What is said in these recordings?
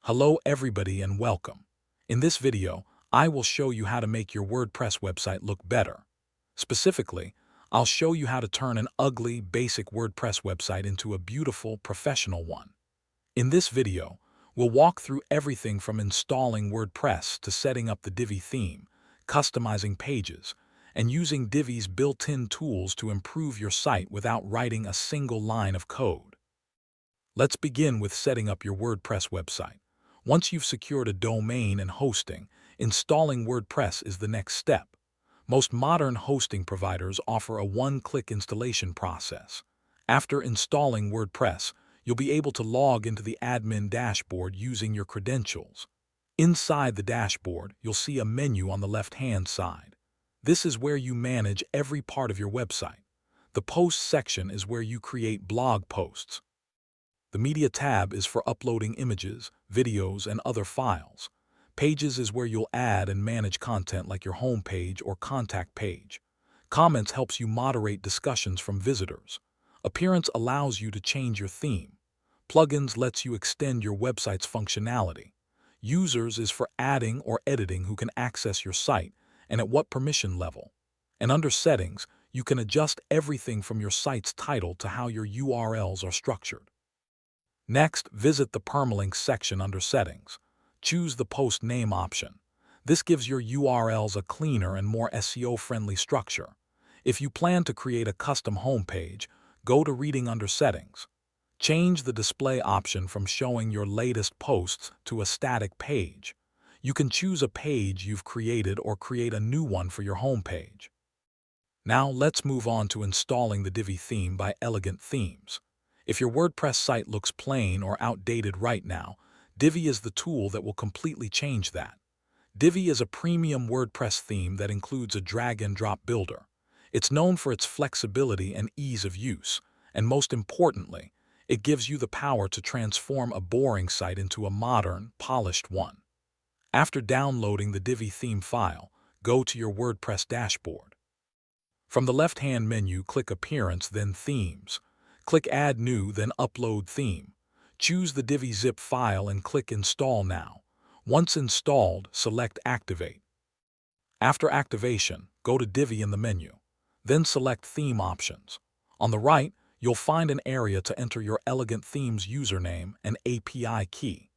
Hello everybody and welcome. In this video, I will show you how to make your WordPress website look better. Specifically, I'll show you how to turn an ugly, basic WordPress website into a beautiful, professional one. In this video, we'll walk through everything from installing WordPress to setting up the Divi theme, customizing pages, and using Divi's built-in tools to improve your site without writing a single line of code. Let's begin with setting up your WordPress website. Once you've secured a domain and hosting, installing WordPress is the next step. Most modern hosting providers offer a one-click installation process. After installing WordPress, you'll be able to log into the admin dashboard using your credentials. Inside the dashboard, you'll see a menu on the left-hand side. This is where you manage every part of your website. The Posts section is where you create blog posts. The Media tab is for uploading images, videos, and other files. Pages is where you'll add and manage content like your home page or contact page. Comments helps you moderate discussions from visitors. Appearance allows you to change your theme. Plugins lets you extend your website's functionality. Users is for adding or editing who can access your site and at what permission level. And under Settings, you can adjust everything from your site's title to how your URLs are structured. Next, visit the Permalinks section under Settings. Choose the Post Name option. This gives your URLs a cleaner and more SEO-friendly structure. If you plan to create a custom homepage, go to Reading under Settings. Change the display option from showing your latest posts to a static page. You can choose a page you've created or create a new one for your homepage. Now let's move on to installing the Divi theme by Elegant Themes. If your WordPress site looks plain or outdated right now, Divi is the tool that will completely change that. Divi is a premium WordPress theme that includes a drag-and-drop builder. It's known for its flexibility and ease of use, and most importantly, it gives you the power to transform a boring site into a modern, polished one. After downloading the Divi theme file, go to your WordPress dashboard. From the left-hand menu, click Appearance, then Themes. Click Add New, then Upload Theme. Choose the Divi zip file and click Install Now. Once installed, select Activate. After activation, go to Divi in the menu. Then select Theme Options. On the right, you'll find an area to enter your Elegant Themes username and API key.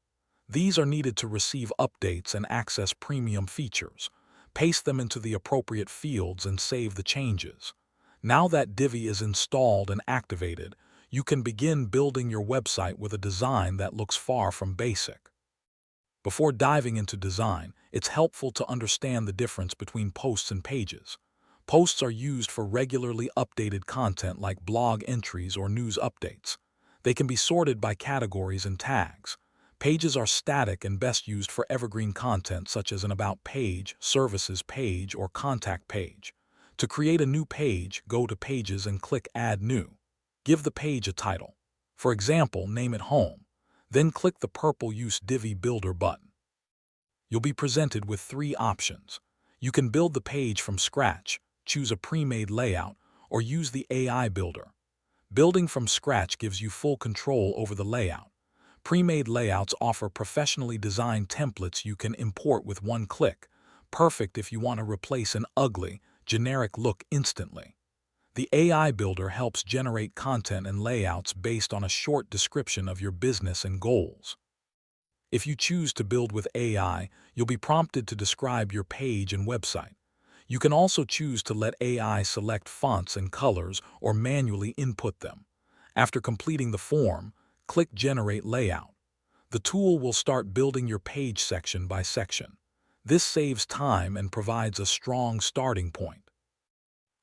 These are needed to receive updates and access premium features. Paste them into the appropriate fields and save the changes. Now that Divi is installed and activated, you can begin building your website with a design that looks far from basic. Before diving into design, it's helpful to understand the difference between posts and pages. Posts are used for regularly updated content like blog entries or news updates. They can be sorted by categories and tags. Pages are static and best used for evergreen content such as an About page, Services page, or Contact page. To create a new page, go to Pages and click Add New. Give the page a title. For example, name it Home. Then click the purple Use Divi Builder button. You'll be presented with three options. You can build the page from scratch, choose a pre-made layout, or use the AI Builder. Building from scratch gives you full control over the layout. Pre-made layouts offer professionally designed templates you can import with one click, perfect if you want to replace an ugly, generic look instantly. The AI Builder helps generate content and layouts based on a short description of your business and goals. If you choose to build with AI, you'll be prompted to describe your page and website. You can also choose to let AI select fonts and colors or manually input them. After completing the form, click Generate Layout. The tool will start building your page section by section. This saves time and provides a strong starting point.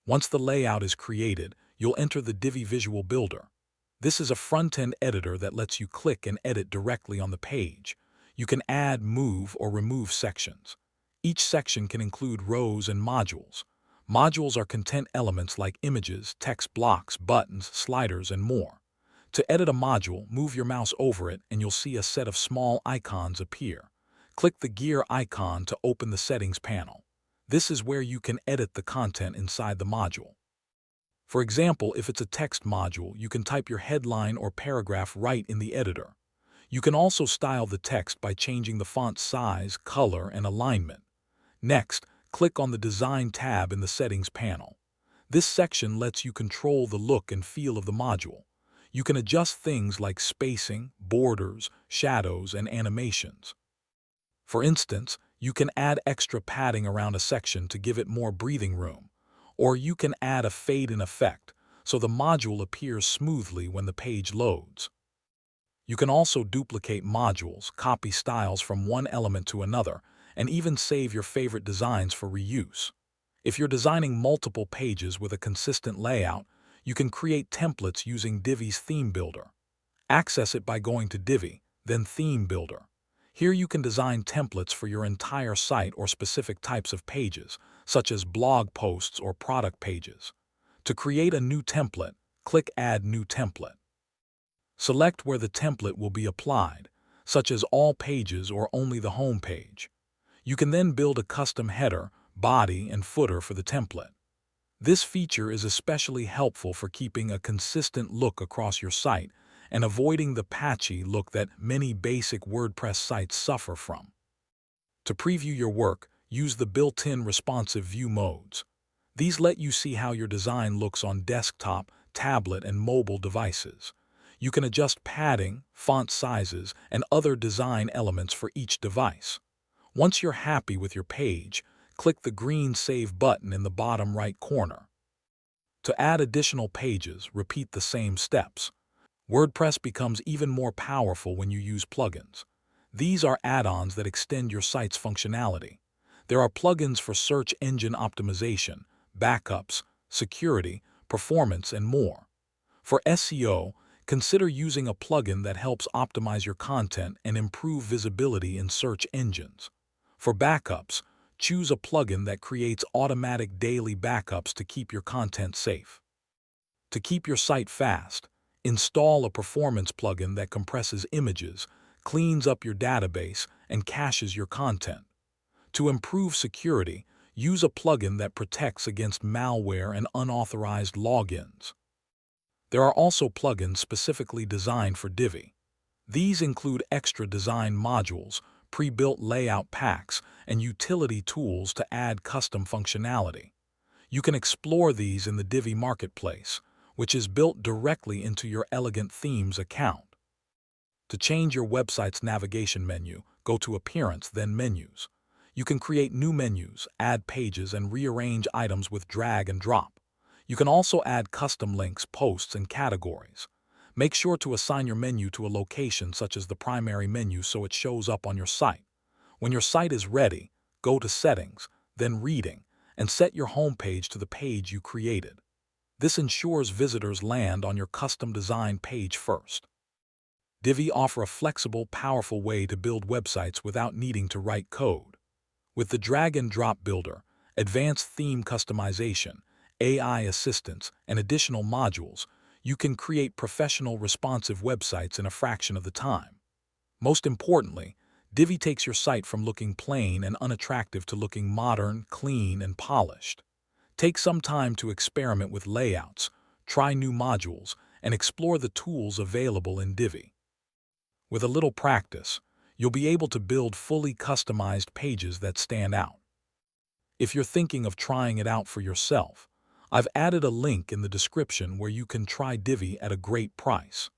Once the layout is created, you'll enter the Divi Visual Builder. This is a front-end editor that lets you click and edit directly on the page. You can add, move, or remove sections. Each section can include rows and modules. Modules are content elements like images, text blocks, buttons, sliders, and more. To edit a module, move your mouse over it and you'll see a set of small icons appear. Click the gear icon to open the Settings panel. This is where you can edit the content inside the module. For example, if it's a text module, you can type your headline or paragraph right in the editor. You can also style the text by changing the font size, color, and alignment. Next, click on the Design tab in the Settings panel. This section lets you control the look and feel of the module. You can adjust things like spacing, borders, shadows, and animations. For instance, you can add extra padding around a section to give it more breathing room, or you can add a fade-in effect so the module appears smoothly when the page loads. You can also duplicate modules, copy styles from one element to another, and even save your favorite designs for reuse. If you're designing multiple pages with a consistent layout, you can create templates using Divi's Theme Builder. Access it by going to Divi, then Theme Builder. Here you can design templates for your entire site or specific types of pages, such as blog posts or product pages. To create a new template, click Add New Template. Select where the template will be applied, such as all pages or only the home page. You can then build a custom header, body, and footer for the template. This feature is especially helpful for keeping a consistent look across your site and avoiding the patchy look that many basic WordPress sites suffer from. To preview your work, use the built-in responsive view modes. These let you see how your design looks on desktop, tablet, and mobile devices. You can adjust padding, font sizes, and other design elements for each device. Once you're happy with your page, click the green Save button in the bottom right corner. To add additional pages, repeat the same steps. WordPress becomes even more powerful when you use plugins. These are add-ons that extend your site's functionality. There are plugins for search engine optimization, backups, security, performance, and more. For SEO, consider using a plugin that helps optimize your content and improve visibility in search engines. For backups, choose a plugin that creates automatic daily backups to keep your content safe. To keep your site fast, install a performance plugin that compresses images, cleans up your database, and caches your content. To improve security, use a plugin that protects against malware and unauthorized logins. There are also plugins specifically designed for Divi. These include extra design modules, pre-built layout packs, and utility tools to add custom functionality. You can explore these in the Divi Marketplace, which is built directly into your Elegant Themes account. To change your website's navigation menu, go to Appearance, then Menus. You can create new menus, add pages, and rearrange items with drag and drop. You can also add custom links, posts, and categories. Make sure to assign your menu to a location such as the primary menu so it shows up on your site. When your site is ready, go to Settings, then Reading, and set your home page to the page you created. This ensures visitors land on your custom-designed page first. Divi offers a flexible, powerful way to build websites without needing to write code. With the drag-and-drop builder, advanced theme customization, AI assistance, and additional modules, you can create professional, responsive websites in a fraction of the time. Most importantly, Divi takes your site from looking plain and unattractive to looking modern, clean, and polished. Take some time to experiment with layouts, try new modules, and explore the tools available in Divi. With a little practice, you'll be able to build fully customized pages that stand out. If you're thinking of trying it out for yourself, I've added a link in the description where you can try Divi at a great price.